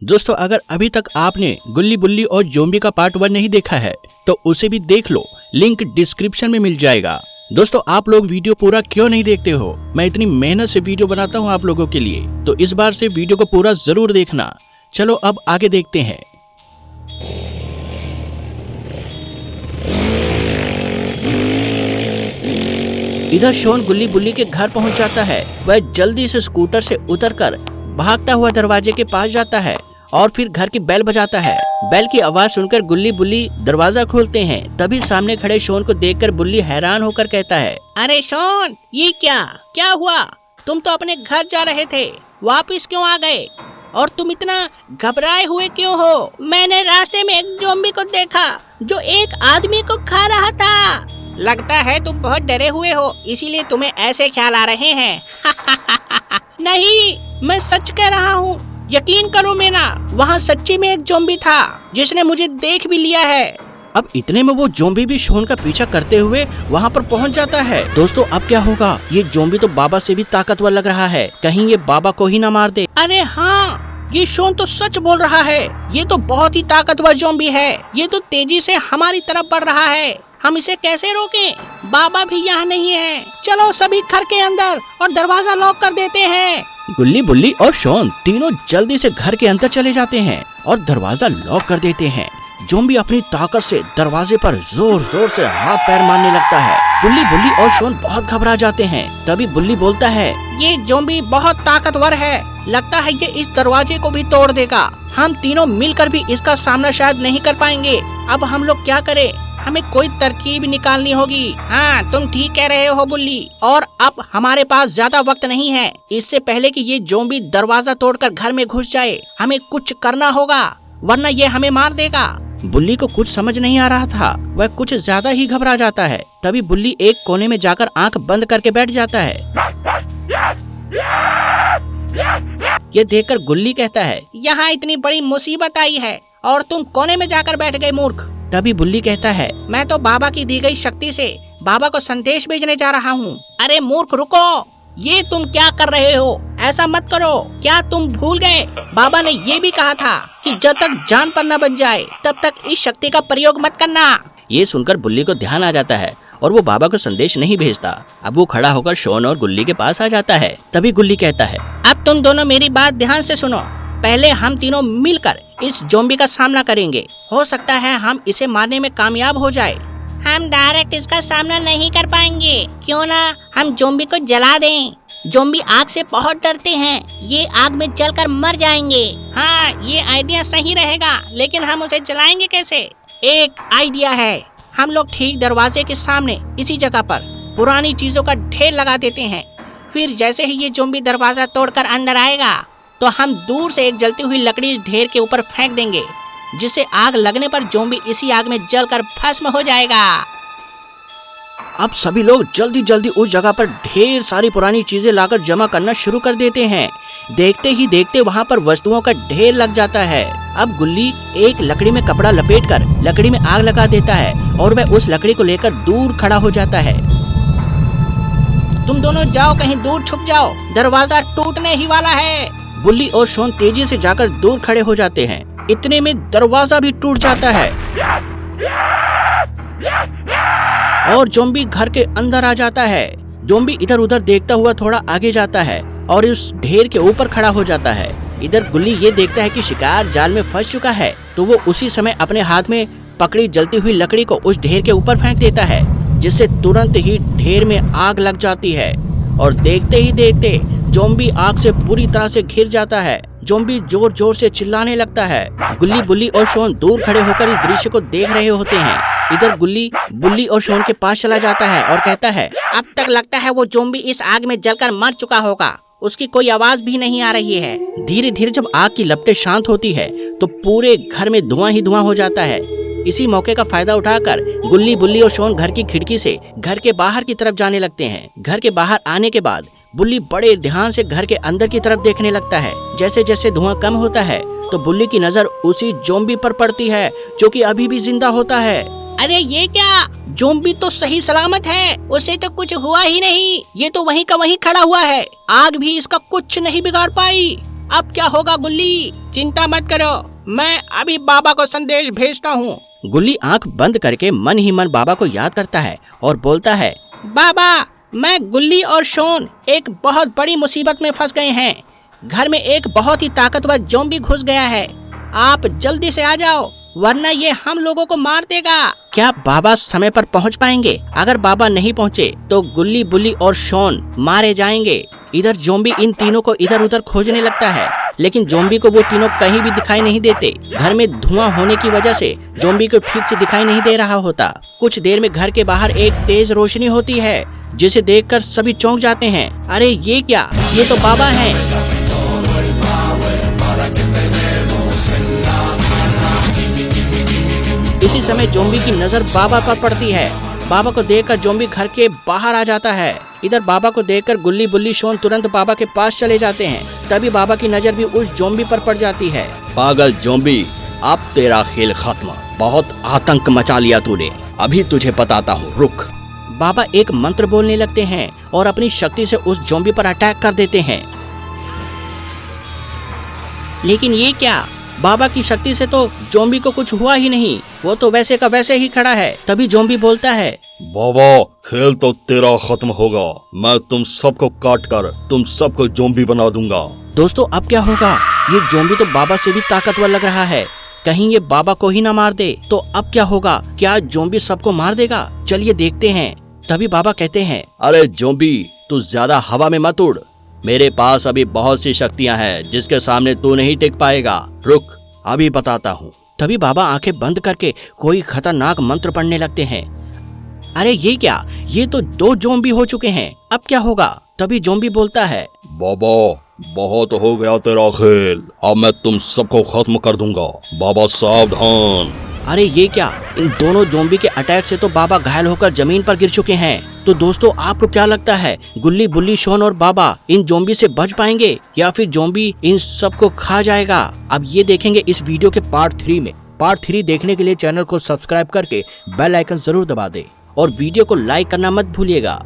दोस्तों अगर अभी तक आपने गुल्ली बुल्ली और ज़ोंबी का पार्ट 1 नहीं देखा है तो उसे भी देख लो, लिंक डिस्क्रिप्शन में मिल जाएगा। दोस्तों आप लोग वीडियो पूरा क्यों नहीं देखते हो? मैं इतनी मेहनत से वीडियो बनाता हूँ आप लोगों के लिए, तो इस बार से वीडियो को पूरा जरूर देखना। चलो अब आगे देखते हैं। इधर शॉन गुल्ली बुल्ली के घर पहुंच जाता है। वह जल्दी से स्कूटर से उतरकर भागता हुआ दरवाजे के पास जाता है और फिर घर की बेल बजाता है। बेल की आवाज सुनकर गुल्ली बुल्ली दरवाजा खोलते हैं। तभी सामने खड़े शॉन को देखकर बुल्ली हैरान होकर कहता है, अरे शॉन, ये क्या हुआ? तुम तो अपने घर जा रहे थे, वापस क्यों आ गए? और तुम इतना घबराए हुए क्यों हो? मैंने रास्ते में एक ज़ोंबी को देखा जो एक आदमी को खा रहा था। लगता है तुम बहुत डरे हुए हो, इसीलिए तुम्हें ऐसे ख्याल आ रहे हैं। नहीं, मैं सच कह रहा हूँ, यकीन करो मेरा, वहाँ सच्ची में एक ज़ोंबी था जिसने मुझे देख भी लिया है। अब इतने में वो ज़ोंबी भी शॉन का पीछा करते हुए वहाँ पर पहुँच जाता है। दोस्तों अब क्या होगा? ये ज़ोंबी तो बाबा से भी ताकतवर लग रहा है, कहीं ये बाबा को ही ना मार दे। अरे हाँ, ये शॉन तो सच बोल रहा है, ये तो बहुत ही ताकतवर ज़ोंबी है। ये तो तेजी से हमारी तरफ बढ़ रहा है, हम इसे कैसे रोकें? बाबा भी यहाँ नहीं है। चलो सभी घर के अंदर और दरवाजा लॉक कर देते हैं। गुल्ली बुल्ली और शॉन तीनों जल्दी से घर के अंदर चले जाते हैं और दरवाजा लॉक कर देते हैं। ज़ोंबी अपनी ताकत से दरवाजे पर जोर जोर से हाथ पैर मारने लगता है। गुल्ली बुल्ली और शॉन बहुत घबरा जाते हैं। तभी बुल्ली बोलता है, ये ज़ोंबी बहुत ताकतवर है, लगता है ये इस दरवाजे को भी तोड़ देगा। हम तीनों मिलकर भी इसका सामना शायद नहीं कर पाएंगे। अब हम लोग क्या करें? हमें कोई तरकीब निकालनी होगी। हाँ, तुम ठीक कह रहे हो बुल्ली। और अब हमारे पास ज्यादा वक्त नहीं है। इससे पहले कि ये ज़ोंबी दरवाजा तोड़कर घर में घुस जाए, हमें कुछ करना होगा, वरना ये हमें मार देगा। बुल्ली को कुछ समझ नहीं आ रहा था, वह कुछ ज्यादा ही घबरा जाता है। तभी बुल्ली एक कोने में जाकर आंख बंद करके बैठ जाता है। ये देखकर गुल्ली कहता है, यहाँ इतनी बड़ी मुसीबत आई है और तुम कोने में जाकर बैठ गए मूर्ख। तभी बुल्ली कहता है, मैं तो बाबा की दी गई शक्ति से बाबा को संदेश भेजने जा रहा हूँ। अरे मूर्ख, रुको, ये तुम क्या कर रहे हो? ऐसा मत करो। क्या तुम भूल गए? बाबा ने ये भी कहा था कि जब तक जान पर न बच जाए तब तक इस शक्ति का प्रयोग मत करना। ये सुनकर बुल्ली को ध्यान आ जाता है और वो बाबा को संदेश नहीं भेजता। अब वो खड़ा होकर शॉन और गुल्ली के पास आ जाता है। तभी गुल्ली कहता है, अब तुम दोनों मेरी बात ध्यान से सुनो। पहले हम तीनों मिलकर इस ज़ोंबी का सामना करेंगे। हो सकता है हम इसे मारने में कामयाब हो जाए। हम डायरेक्ट इसका सामना नहीं कर पाएंगे, क्यों ना हम ज़ोंबी को जला दें। ज़ोंबी आग से बहुत डरते हैं, ये आग में जलकर मर जाएंगे। हाँ, ये आइडिया सही रहेगा, लेकिन हम उसे जलाएंगे कैसे? एक आइडिया है, हम लोग ठीक दरवाजे के सामने इसी जगह पर पुरानी चीजों का ढेर लगा देते हैं। फिर जैसे ही ये ज़ोंबी दरवाजा तोड़कर अंदर आएगा तो हम दूर से एक जलती हुई लकड़ी इस ढेर के ऊपर फेंक देंगे, जिससे आग लगने पर ज़ोंबी इसी आग में जलकर भस्म हो जाएगा। अब सभी लोग जल्दी जल्दी उस जगह पर ढेर सारी पुरानी चीजें लाकर जमा करना शुरू कर देते हैं। देखते ही देखते वहाँ पर वस्तुओं का ढेर लग जाता है। अब गुल्ली एक लकड़ी में कपड़ा लपेटकर लकड़ी में आग लगा देता है और वह उस लकड़ी को लेकर दूर खड़ा हो जाता है। तुम दोनों जाओ, कहीं दूर छुप जाओ, दरवाजा टूटने ही वाला है। बुल्ली और शॉन तेजी से जाकर दूर खड़े हो जाते हैं। इतने में दरवाजा भी टूट जाता है और ज़ोंबी घर के अंदर आ जाता है। ज़ोंबी इधर उधर देखता हुआ थोड़ा आगे जाता है और उस ढेर के ऊपर खड़ा हो जाता है। इधर गुल्ली ये देखता है कि शिकार जाल में फंस चुका है, तो वो उसी समय अपने हाथ में पकड़ी जलती हुई लकड़ी को उस ढेर के ऊपर फेंक देता है, जिससे तुरंत ही ढेर में आग लग जाती है। और देखते ही देखते ज़ोंबी आग से पूरी तरह से घिर जाता है। ज़ोंबी जोर जोर से चिल्लाने लगता है। गुल्ली बुल्ली और शॉन दूर खड़े होकर इस दृश्य को देख रहे होते हैं। इधर गुल्ली बुल्ली और शॉन के पास चला जाता है और कहता है, अब तक लगता है वो ज़ोंबी इस आग में जलकर मर चुका होगा, उसकी कोई आवाज भी नहीं आ रही है। धीरे धीरे जब आग की लपटें शांत होती है तो पूरे घर में धुआं ही धुआं हो जाता है। इसी मौके का फायदा उठाकर गुल्ली बुल्ली और शॉन घर की खिड़की से घर के बाहर की तरफ जाने लगते हैं। घर के बाहर आने के बाद बुल्ली बड़े ध्यान से घर के अंदर की तरफ देखने लगता है। जैसे जैसे धुआं कम होता है तो बुल्ली की नजर उसी ज़ोंबी पर पड़ती है जो कि अभी भी जिंदा होता है। अरे ये क्या? ज़ोंबी तो सही सलामत है, उसे तो कुछ हुआ ही नहीं। ये तो वहीं का वहीं खड़ा हुआ है, आग भी इसका कुछ नहीं बिगाड़ पाई। अब क्या होगा गुल्ली? चिंता मत करो, मैं अभी बाबा को संदेश भेजता हूँ। गुल्ली आंख बंद करके मन ही मन बाबा को याद करता है और बोलता है, बाबा, मैं गुल्ली और शोन एक बहुत बड़ी मुसीबत में फंस गए हैं। घर में एक बहुत ही ताकतवर ज़ॉम्बी घुस गया है। आप जल्दी से आ जाओ, वरना ये हम लोगों को मार देगा। क्या बाबा समय पर पहुंच पाएंगे? अगर बाबा नहीं पहुंचे तो गुल्ली, बुल्ली और शोन मारे जाएंगे। इधर ज़ॉम्बी इन तीनों को इधर उधर खोजने लगता है, लेकिन ज़ॉम्बी को वो तीनों कहीं भी दिखाई नहीं देते। घर में धुआं होने की वजह से ज़ॉम्बी को ठीक से दिखाई नहीं दे रहा होता। कुछ देर में घर के बाहर एक तेज रोशनी होती है, जिसे देखकर सभी चौंक जाते हैं। अरे ये क्या? ये तो बाबा हैं। इसी समय ज़ॉम्बी की नजर बाबा पर पड़ती है। बाबा को देखकर ज़ॉम्बी घर के बाहर आ जाता है। इधर बाबा को देखकर गुल्ली, बुल्ली, शोन तुरंत बाबा के पास चले जाते हैं। तभी बाबा की नजर भी उस ज़ॉम्बी पर पड़ जाती है। पागल ज़ॉम्बी, अब तेरा खेल खत्म। बहुत आतंक मचा लिया तूने, अभी तुझे बताता हूँ, रुक। बाबा एक मंत्र बोलने लगते हैं और अपनी शक्ति से उस ज़ॉम्बी पर अटैक कर देते हैं। लेकिन ये क्या? बाबा की शक्ति से तो ज़ॉम्बी को कुछ हुआ ही नहीं, वो तो वैसे का वैसे ही खड़ा है। तभी ज़ॉम्बी बोलता है, बाबा, खेल तो तेरा खत्म होगा। मैं तुम सबको काट कर तुम सबको ज़ॉम्बी बना दूंगा। दोस्तों अब क्या होगा? ये ज़ॉम्बी तो बाबा से भी ताकतवर लग रहा है। कहीं ये बाबा को ही ना मार दे तो अब क्या होगा? क्या ज़ॉम्बी सबको मार देगा? चलिए देखते हैं। तभी बाबा कहते हैं, अरे ज़ॉम्बी, तू ज्यादा हवा में मत उड़। मेरे पास अभी बहुत सी शक्तियां हैं जिसके सामने तू नहीं टिक पाएगा। रुक, अभी बताता हूँ। तभी बाबा आंखें बंद करके कोई खतरनाक मंत्र पढ़ने लगते हैं। अरे ये क्या? ये तो 2 ज़ॉम्बी हो चुके हैं, अब क्या होगा? तभी ज़ॉम्बी बोलता है, बाबा, बहुत हो गया तेरा खेल, अब मैं तुम सबको खत्म कर दूंगा। बाबा सावधान। अरे ये क्या? इन दोनों ज़ॉम्बी के अटैक से तो बाबा घायल होकर जमीन पर गिर चुके हैं। तो दोस्तों आपको क्या लगता है, गुल्ली, बुल्ली, शोन और बाबा इन ज़ॉम्बी से बच पाएंगे या फिर ज़ॉम्बी इन सबको खा जाएगा? अब ये देखेंगे इस वीडियो के पार्ट 3 में। पार्ट 3 देखने के लिए चैनल को सब्सक्राइब करके बेल आइकन जरूर दबा दें और वीडियो को लाइक करना मत भूलिएगा।